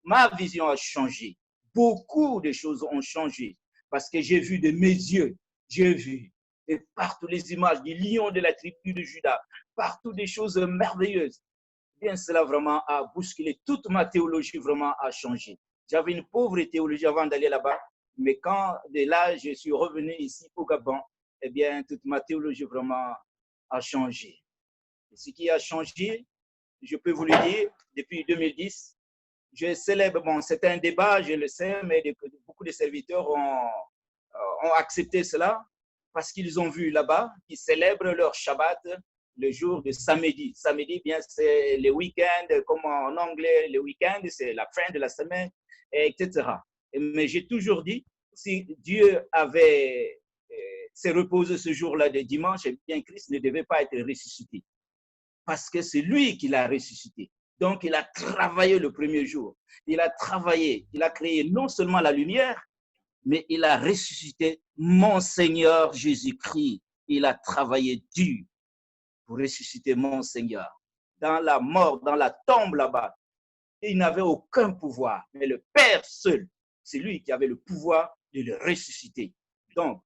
ma vision a changé. Beaucoup de choses ont changé parce que j'ai vu de mes yeux, j'ai vu et partout les images du lion de la tribu de Juda, partout des choses merveilleuses. Eh bien, cela vraiment a bousculé. Toute ma théologie vraiment a changé. J'avais une pauvre théologie avant d'aller là-bas, mais quand de là, je suis revenu ici au Gabon, eh bien, toute ma théologie vraiment a changé. Et ce qui a changé, je peux vous le dire, depuis 2010, je célèbre, bon, c'est un débat, je le sais, mais beaucoup de serviteurs ont accepté cela parce qu'ils ont vu là-bas qu'ils célèbrent leur Shabbat le jour de samedi. Samedi, bien, c'est le week-end, comme en anglais, le week-end, c'est la fin de la semaine, etc. Mais j'ai toujours dit, si Dieu avait se reposé ce jour-là de dimanche, eh bien, Christ ne devait pas être ressuscité. Parce que c'est lui qui l'a ressuscité. Donc, il a travaillé le premier jour. Il a travaillé, il a créé non seulement la lumière, mais il a ressuscité mon Seigneur Jésus-Christ. Il a travaillé dur pour ressusciter mon Seigneur. Dans la mort, dans la tombe là-bas, il n'avait aucun pouvoir. Mais le Père seul, c'est lui qui avait le pouvoir de le ressusciter. Donc,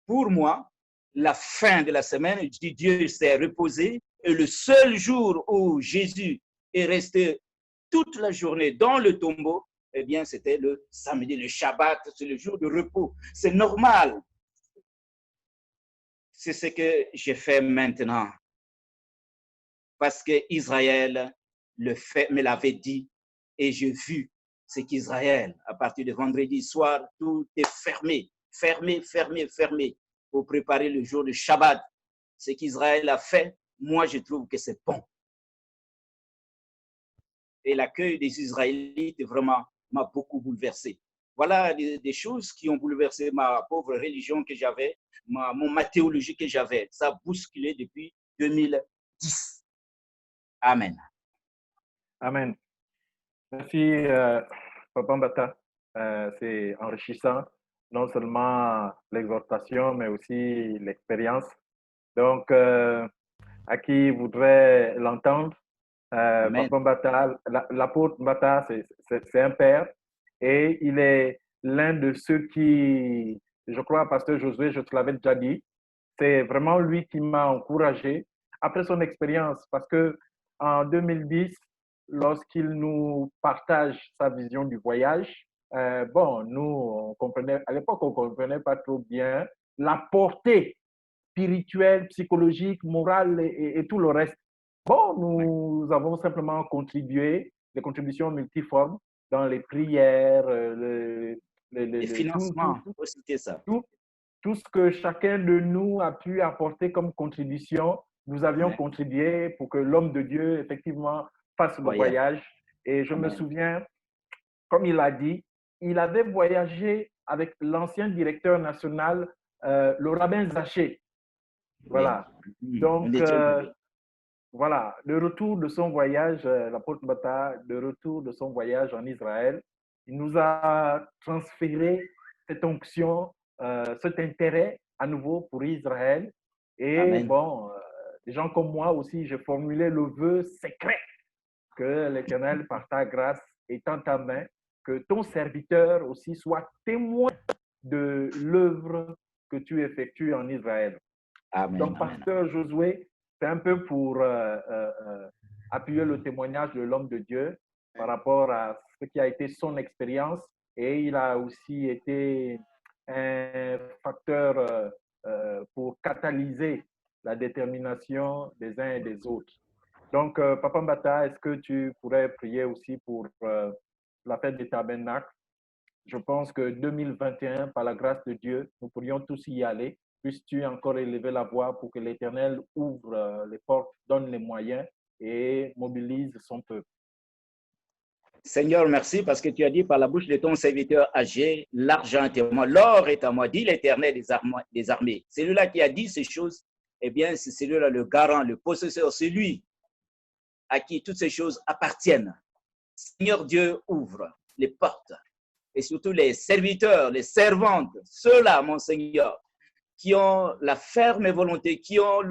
pour moi, la fin de la semaine, Dieu s'est reposé. Et le seul jour où Jésus est resté toute la journée dans le tombeau, eh bien, c'était le samedi, le Shabbat, c'est le jour de repos. C'est normal. C'est ce que j'ai fait maintenant. parce qu'Israël me l'avait dit et j'ai vu ce qu'Israël, à partir de vendredi soir, tout est fermé, fermé pour préparer le jour de Shabbat. Ce qu'Israël a fait, moi je trouve que c'est bon. Et l'accueil des Israélites vraiment m'a beaucoup bouleversé. Voilà des choses qui ont bouleversé ma pauvre religion que j'avais, ma théologie que j'avais. Ça a bousculé depuis 2010. Amen.
Amen. Merci, Papa Mbata. C'est enrichissant, non seulement l'exhortation, mais aussi l'expérience. Donc, à qui voudrait l'entendre, Papa Mbata, l'apôtre Mbata, c'est un père et il est l'un de ceux qui, je crois, Pasteur Josué, je te l'avais déjà dit, c'est vraiment lui qui m'a encouragé après son expérience parce que en 2010, lorsqu'il nous partage sa vision du voyage, bon, nous, on comprenait, à l'époque, on ne comprenait pas trop bien la portée spirituelle, psychologique, morale et tout le reste. Bon, nous avons simplement contribué, des contributions multiformes dans les prières,
les financements, c'était ça.
Tout ce que chacun de nous a pu apporter comme contribution, nous avions contribué pour que l'homme de Dieu, effectivement, fasse le voyage. Et je me souviens, comme il a dit, il avait voyagé avec l'ancien directeur national, le rabbin Zaché. Voilà. Donc, voilà, le retour de son voyage, l'apôtre Mbata, le retour de son voyage en Israël, il nous a transféré cette onction, cet intérêt à nouveau pour Israël. Et bon, des gens comme moi aussi, j'ai formulé le vœu secret que l'Éternel, par ta grâce, étend ta main, que ton serviteur aussi soit témoin de l'œuvre que tu effectues en Israël. Donc, Pasteur Josué, c'est un peu pour appuyer le témoignage de l'homme de Dieu par rapport à ce qui a été son expérience. Et il a aussi été un facteur pour catalyser la détermination des uns et des autres. Donc, Papa Mbata, est-ce que tu pourrais prier aussi pour la fête des tabernacles? Je pense que 2021, par la grâce de Dieu, nous pourrions tous y aller. Puisses-tu encore élever la voix pour que l'Éternel ouvre les portes, donne les moyens et mobilise son peuple.
Seigneur, merci parce que tu as dit par la bouche de ton serviteur âgé, l'argent est à moi, l'or est à moi, dit l'Éternel des armées. Celui-là qui a dit ces choses, eh bien, c'est celui-là le garant, le possesseur, c'est lui à qui toutes ces choses appartiennent. Seigneur Dieu, ouvre les portes et surtout les serviteurs, les servantes, ceux-là, mon Seigneur, qui ont la ferme volonté, qui ont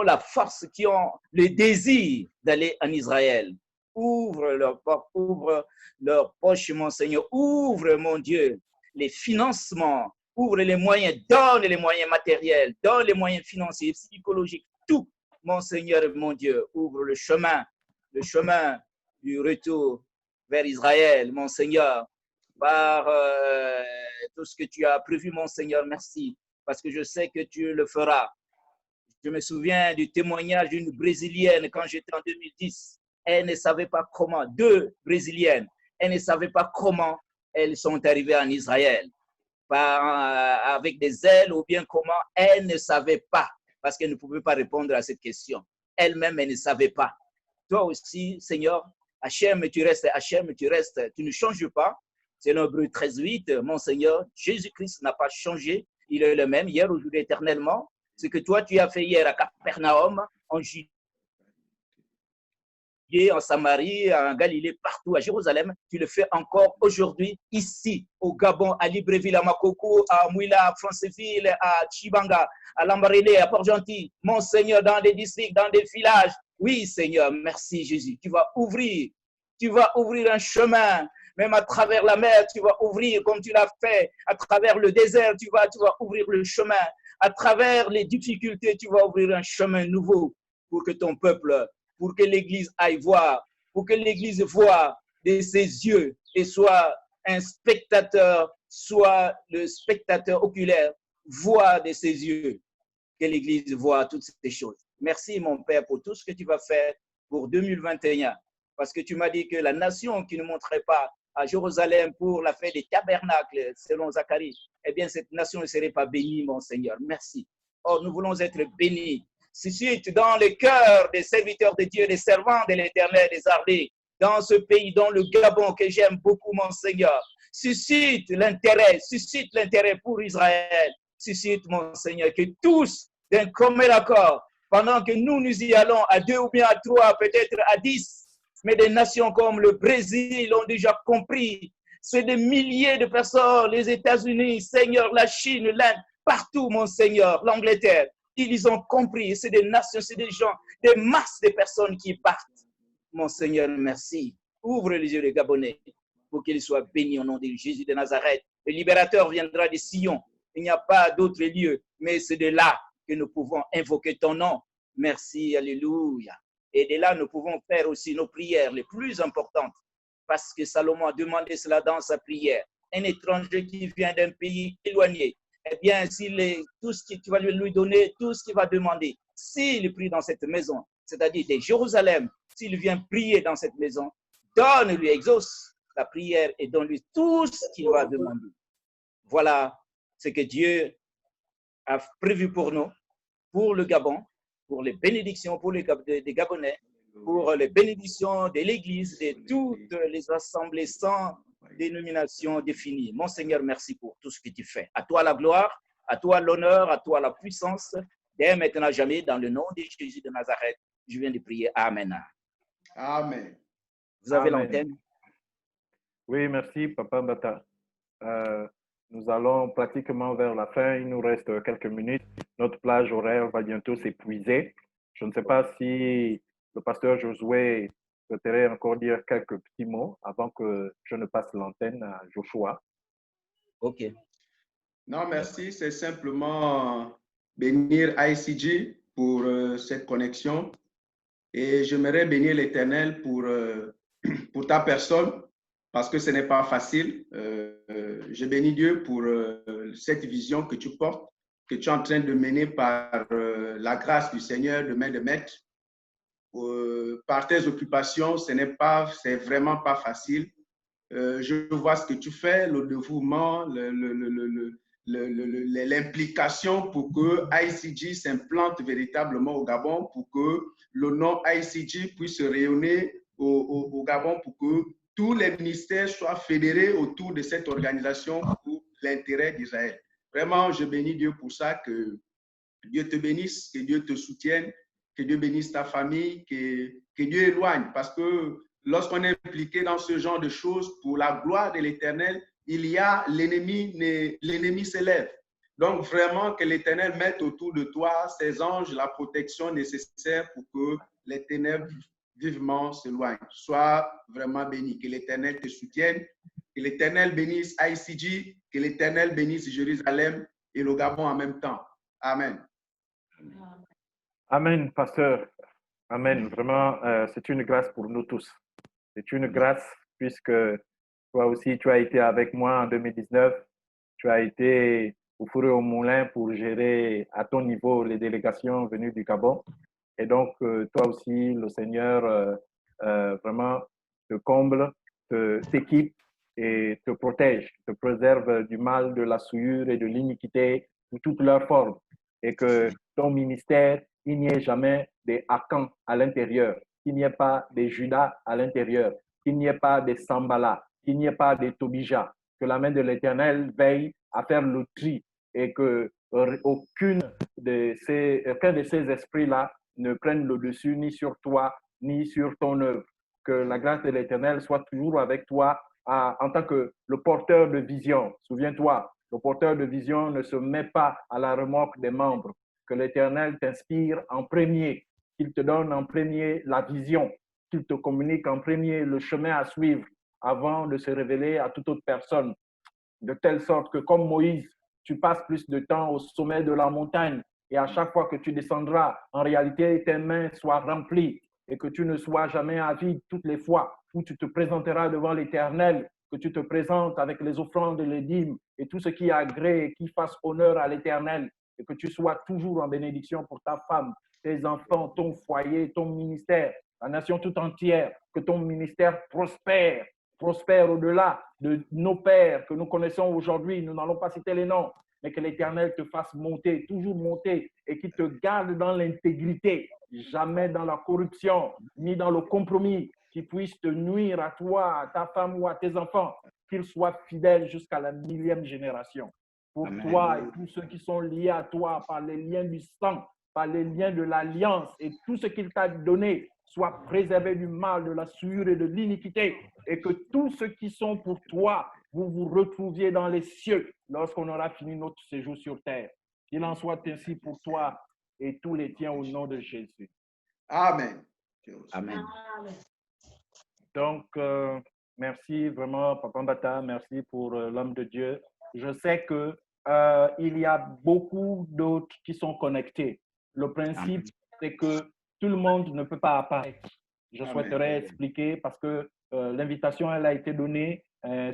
la force, qui ont le désir d'aller en Israël. Ouvre leurs portes, ouvre leurs poches, mon Seigneur. Ouvre, mon Dieu, les financements, ouvre les moyens, donne les moyens matériels, donne les moyens financiers, psychologiques, tout, mon Seigneur et mon Dieu. Ouvre le chemin du retour vers Israël, mon Seigneur, par tout ce que tu as prévu, mon Seigneur. Merci. Parce que je sais que tu le feras. Je me souviens du témoignage d'une Brésilienne quand j'étais en 2010. Elle ne savait pas comment, 2 Brésiliennes, elles ne savaient pas comment elles sont arrivées en Israël. Avec des ailes ou bien comment, elles ne savaient pas parce qu'elles ne pouvaient pas répondre à cette question. Elles-mêmes, elles ne savaient pas. Toi aussi, Seigneur, Hachem, tu restes, tu ne changes pas. C'est l'Hébreu 13:8, mon Seigneur, Jésus-Christ n'a pas changé. Il est le même hier, aujourd'hui, éternellement. Ce que toi, tu as fait hier à Capernaum, en Judée, en Samarie, en Galilée, partout, à Jérusalem, tu le fais encore aujourd'hui, ici, au Gabon, à Libreville, à Makoko, à Mouila, à Franceville, à Chibanga, à Lambaréné, à Port-Gentil. Mon Seigneur, dans des districts, dans des villages. Oui, Seigneur, merci Jésus. Tu vas ouvrir un chemin. Même à travers la mer, tu vas ouvrir comme tu l'as fait. À travers le désert, tu vas ouvrir le chemin. À travers les difficultés, tu vas ouvrir un chemin nouveau pour que ton peuple, pour que l'Église aille voir, pour que l'Église voie de ses yeux et soit un spectateur, soit le spectateur oculaire, voit de ses yeux, que l'Église voit toutes ces choses. Merci, mon Père, pour tout ce que tu vas faire pour 2021. Parce que tu m'as dit que la nation qui ne monterait pas à Jérusalem pour la fête des tabernacles, selon Zacharie, eh bien, cette nation ne serait pas bénie, mon Seigneur. Merci. Oh, nous voulons être bénis. Suscite dans le cœur des serviteurs de Dieu, des servants de l'Éternel, des armées, dans ce pays, dans le Gabon, que j'aime beaucoup, mon Seigneur. Suscite l'intérêt pour Israël. Suscite, mon Seigneur, que tous, d'un commun accord, pendant que nous y allons à 2 ou bien à 3, peut-être à 10, mais des nations comme le Brésil ont déjà compris. C'est des milliers de personnes, les États-Unis, Seigneur, la Chine, l'Inde, partout, mon Seigneur, l'Angleterre. Ils ont compris. C'est des nations, c'est des gens, des masses de personnes qui partent. Mon Seigneur, merci. Ouvre les yeux des Gabonais pour qu'ils soient bénis au nom de Jésus de Nazareth. Le libérateur viendra de Sion. Il n'y a pas d'autre lieu, mais c'est de là que nous pouvons invoquer ton nom. Merci, alléluia. Et de là, nous pouvons faire aussi nos prières les plus importantes, parce que Salomon a demandé cela dans sa prière. Un étranger qui vient d'un pays éloigné, eh bien, tout ce que tu vas lui donner, tout ce qu'il va demander, s'il prie dans cette maison, c'est-à-dire de Jérusalem, s'il vient prier dans cette maison, donne-lui, exauce la prière et donne-lui tout ce qu'il va demander. Voilà ce que Dieu a prévu pour nous, pour le Gabon, pour les bénédictions pour les Gabonais, pour les bénédictions de l'Église, de toutes les assemblées sans dénomination définie. Mon Seigneur, merci pour tout ce que tu fais. À toi la gloire, à toi l'honneur, à toi la puissance, dès maintenant jamais, dans le nom de Jésus de Nazareth, je viens de prier. Amen.
Amen.
Vous avez l'antenne.
Oui, merci, Papa Mbata. Nous allons pratiquement vers la fin. Il nous reste quelques minutes. Notre plage horaire va bientôt s'épuiser. Je ne sais pas si le pasteur Josué souhaiterait encore dire quelques petits mots avant que je ne passe l'antenne à Joshua.
OK.
Non, merci. C'est simplement bénir ICG pour cette connexion. Et j'aimerais bénir l'Éternel pour ta personne, parce que ce n'est pas facile. Je bénis Dieu pour cette vision que tu portes, que tu es en train de mener par la grâce du Seigneur de main de maître. Par tes occupations, c'est vraiment pas facile. Je vois ce que tu fais, le dévouement, l'implication pour que ICG s'implante véritablement au Gabon, pour que le nom ICG puisse rayonner au Gabon, pour que tous les ministères soient fédérés autour de cette organisation pour l'intérêt d'Israël. Vraiment, je bénis Dieu pour ça, que Dieu te bénisse, que Dieu te soutienne, que Dieu bénisse ta famille, que Dieu éloigne, parce que lorsqu'on est impliqué dans ce genre de choses, pour la gloire de l'Éternel, il y a l'ennemi s'élève. Donc vraiment que l'Éternel mette autour de toi ses anges, la protection nécessaire pour que les ténèbres vivement s'éloignent. Sois vraiment béni, que l'Éternel te soutienne, que l'Éternel bénisse ICG, que l'Éternel bénisse Jérusalem et le Gabon en même temps. Amen.
Amen, pasteur. Amen. Vraiment, c'est une grâce pour nous tous. C'est une grâce puisque toi aussi, tu as été avec moi en 2019. Tu as été au four et au moulin pour gérer à ton niveau les délégations venues du Gabon. Et donc, toi aussi, le Seigneur vraiment te comble, t'équipe et te protège, te préserve du mal, de la souillure et de l'iniquité sous toutes leurs formes. Et que ton ministère, il n'y ait jamais des Akans à l'intérieur, qu'il n'y ait pas des Judas à l'intérieur, qu'il n'y ait pas des Sambala, qu'il n'y ait pas des Tobija, que la main de l'Éternel veille à faire le tri et que aucun de ces esprits-là ne prenne le dessus ni sur toi, ni sur ton œuvre. Que la grâce de l'Éternel soit toujours avec toi en tant que le porteur de vision. Souviens-toi, le porteur de vision ne se met pas à la remorque des membres. Que l'Éternel t'inspire en premier, qu'il te donne en premier la vision, qu'il te communique en premier le chemin à suivre avant de se révéler à toute autre personne. De telle sorte que, comme Moïse, tu passes plus de temps au sommet de la montagne et à chaque fois que tu descendras, en réalité, tes mains soient remplies et que tu ne sois jamais avide toutes les fois où tu te présenteras devant l'Éternel, que tu te présentes avec les offrandes et les dîmes et tout ce qui agrée et qui fasse honneur à l'Éternel et que tu sois toujours en bénédiction pour ta femme, tes enfants, ton foyer, ton ministère, la nation tout entière, que ton ministère prospère, prospère au-delà de nos pères que nous connaissons aujourd'hui. Nous n'allons pas citer les noms, mais que l'Éternel te fasse monter, toujours monter, et qu'il te garde dans l'intégrité, jamais dans la corruption, ni dans le compromis, qui puisse te nuire à toi, à ta femme ou à tes enfants, qu'ils soient fidèles jusqu'à la 1000e génération. Pour
Amen.
toi et tous ceux qui sont liés à toi par les liens du sang, par les liens de l'alliance, et tout ce qu'il t'a donné soit préservé du mal, de la souillure et de l'iniquité, et que tous ceux qui sont pour toi, vous vous retrouviez dans les cieux lorsqu'on aura fini notre séjour sur terre. Qu'il en soit ainsi pour toi et tous les tiens au nom de Jésus.
Amen.
Amen.
Donc, merci vraiment, Papa Mbata, merci pour l'homme de Dieu. Je sais que il y a beaucoup d'autres qui sont connectés. Le principe, c'est que tout le monde ne peut pas apparaître. Je souhaiterais expliquer parce que l'invitation, elle a été donnée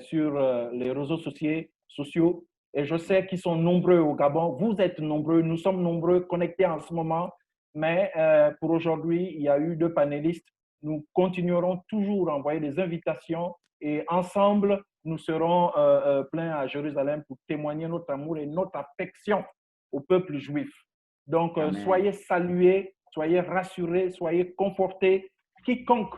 sur les réseaux sociaux et je sais qu'ils sont nombreux au Gabon. Vous êtes nombreux, nous sommes nombreux connectés en ce moment, mais pour aujourd'hui, il y a eu 2 panélistes. Nous continuerons toujours à envoyer des invitations et ensemble, nous serons pleins à Jérusalem pour témoigner notre amour et notre affection au peuple juif. Donc, soyez salués, soyez rassurés, soyez confortés. Quiconque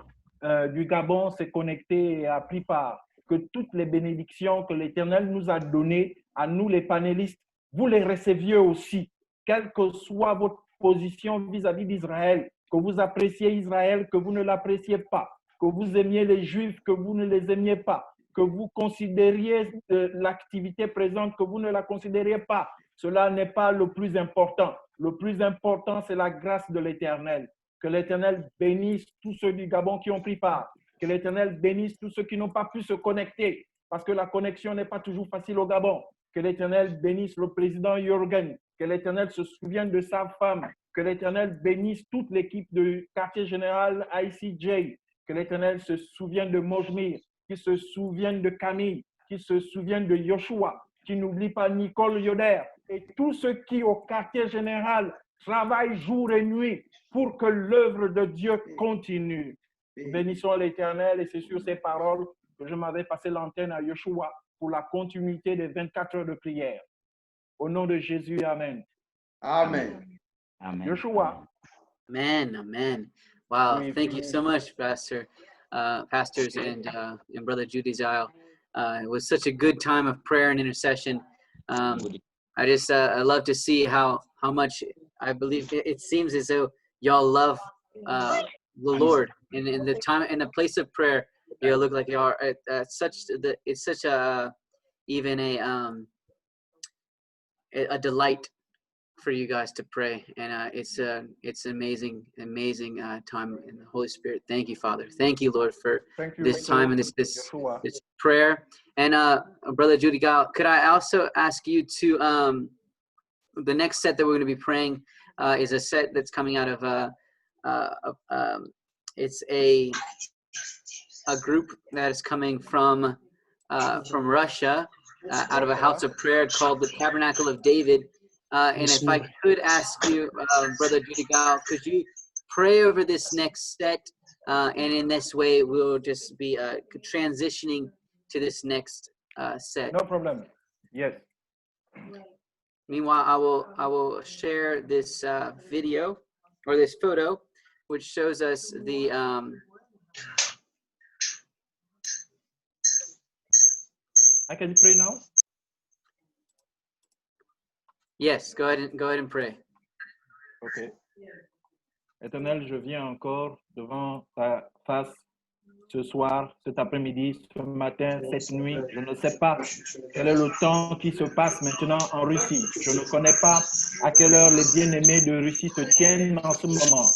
du Gabon s'est connecté et a pris part, que toutes les bénédictions que l'Éternel nous a données, à nous les panélistes, vous les receviez aussi, quelle que soit votre position vis-à-vis d'Israël, que vous appréciez Israël, que vous ne l'appréciez pas, que vous aimiez les Juifs, que vous ne les aimiez pas, que vous considériez l'activité présente, que vous ne la considériez pas. Cela n'est pas le plus important. Le plus important, c'est la grâce de l'Éternel. Que l'Éternel bénisse tous ceux du Gabon qui ont pris part. Que l'Éternel bénisse tous ceux qui n'ont pas pu se connecter, parce que la connexion n'est pas toujours facile au Gabon. Que l'Éternel bénisse le président Jürgen. Que l'Éternel se souvienne de sa femme. Que l'Éternel bénisse toute l'équipe du quartier général ICJ. Que l'Éternel se souvienne de Mojmir, qu'il se souvienne de Camille, qu'il se souvienne de Yoshua, qu'il n'oublie pas Nicole Yoder et tous ceux qui au quartier général travaillent jour et nuit pour que l'œuvre de Dieu continue. Bénissons l'Éternel et c'est sur ces paroles que je m'avais passé l'antenne à Yoshua pour la continuité des 24 heures de prière. Au nom de Jésus, Amen.
Amen.
Amen.
Yoshua.
Amen. Amen. Wow.
Oui,
Thank you so much, Pastors and Brother Judy Zile. It was such a good time of prayer and intercession. I love to see how much I believe it seems as though y'all love the Lord in the time in the place of prayer. You look like you are it's such a delight for you guys to pray, and it's amazing time in the Holy Spirit. Thank you, Father. Thank you, Lord, for this time and this prayer. And Brother Judy Gal, could I also ask you to the next set that we're going to be praying is a set that's coming out of it's a group that is coming from Russia, out of a house of prayer called the Tabernacle of David. And if I could ask you, Brother Judy Gal, could you pray over this next set? And in this way, we'll just be transitioning to this next set.
No problem. Yes.
Meanwhile, I will share this video or this photo, which shows us the
I can pray now?
Yes, go ahead and pray.
Ok. Éternel, je viens encore devant ta face ce soir, cet après-midi, ce matin, cette nuit. Je ne sais pas quel est le temps qui se passe maintenant en Russie. Je ne connais pas à quelle heure les bien-aimés de Russie se tiennent en ce moment.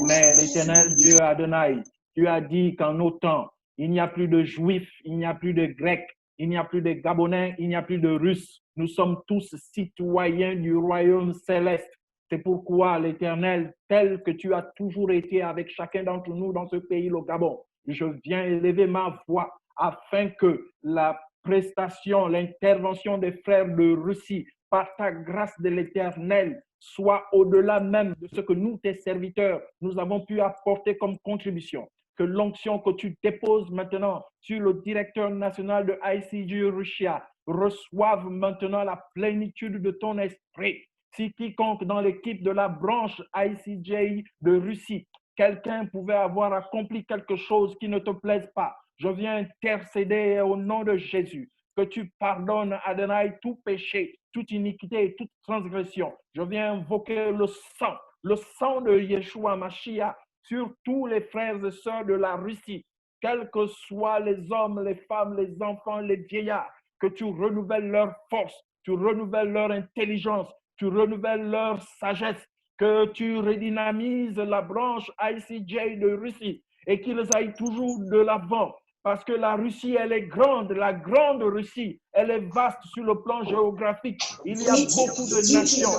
Mais l'Éternel Dieu Adonai, tu as dit qu'en nos temps, il n'y a plus de Juifs, il n'y a plus de Grecs, il n'y a plus de Gabonais, il n'y a plus de Russes. Nous sommes tous citoyens du royaume céleste. C'est pourquoi l'Éternel, tel que tu as toujours été avec chacun d'entre nous dans ce pays, le Gabon, je viens élever ma voix afin que la prestation, l'intervention des frères de Russie, par ta grâce de l'Éternel, soit au-delà même de ce que nous, tes serviteurs, nous avons pu apporter comme contribution. Que l'onction que tu déposes maintenant sur le directeur national de ICG Russia reçoive maintenant la plénitude de ton esprit. Si quiconque dans l'équipe de la branche ICJ de Russie, quelqu'un pouvait avoir accompli quelque chose qui ne te plaise pas, je viens intercéder au nom de Jésus. Que tu pardonnes, Adonai, tout péché, toute iniquité et toute transgression. Je viens invoquer le sang de Yeshua Mashiach sur tous les frères et sœurs de la Russie, quels que soient les hommes, les femmes, les enfants, les vieillards, que tu renouvelles leur force, tu renouvelles leur intelligence, tu renouvelles leur sagesse, que tu redynamises la branche ICJ de Russie et qu'ils aillent toujours de l'avant. Parce que la Russie, elle est grande, la grande Russie, elle est vaste sur le plan géographique. Il y a beaucoup de nations.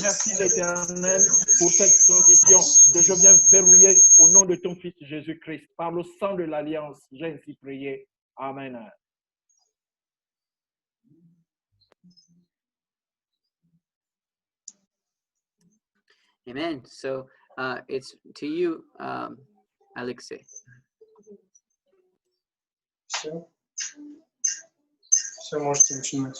Merci l'Éternel pour cette transition que je viens verrouiller au nom de ton Fils Jésus-Christ. Par le sang de l'Alliance, j'ai ainsi prié. Amen.
Amen. So it's to you, Alexei.
Все. Все можете начинать.